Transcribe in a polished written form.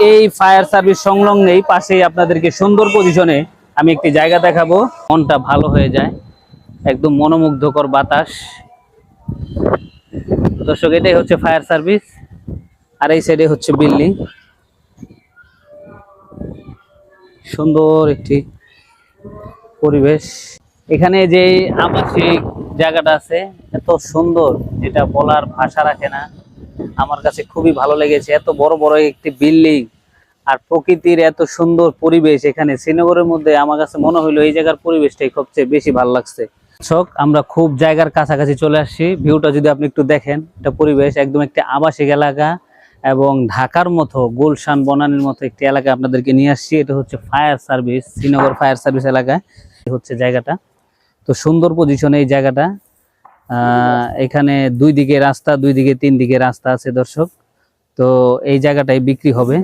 এই fire service সংলগ্নেই পাশেই আপনাদেরকে সুন্দর পজিশনে আমি একটি জায়গা দেখাবো। মনটা ভালো হয়ে যায়, একদম মনোমুগ্ধকর বাতাস। দর্শক, এটাই হচ্ছে ফায়ার সার্ভিস, আর এই সাইডে হচ্ছে বিল্ডিং। সুন্দর একটি পরিবেশ। এখানে যে আবাসিক জায়গাটা আছে এত সুন্দর, যেটা বলার ভাষা রাখে না। আমার কাছে খুবই ভালো লেগেছে, এত বড় বড় একটি বিল্ডিং আর প্রকৃতির এত সুন্দর পরিবেশ। এখানে শ্রীনগরের মধ্যে আমার কাছে মনে হইলো এই জায়গার পরিবেশটাই সবচেয়ে বেশি ভালো লাগছে। আমরা খুব জায়গার কাছাকাছি চলে আসছি। ভিউটা যদি আপনি একটু দেখেন, এটা পরিবেশ একদম একটি আবাসিক এলাকা এবং ঢাকার মতো গুলশান বনানীর মতো একটি এলাকা আপনাদেরকে নিয়ে আসছি। এটা হচ্ছে fire service, Srinagar fire service এলাকায় হচ্ছে জায়গাটা। তো সুন্দর পজিশনে এই জায়গাটা। এখানে দুই দিকে রাস্তা, দুই দিকে তিন দিকে রাস্তা আছে দর্শক। তো এই জায়গাটাই বিক্রি হবে।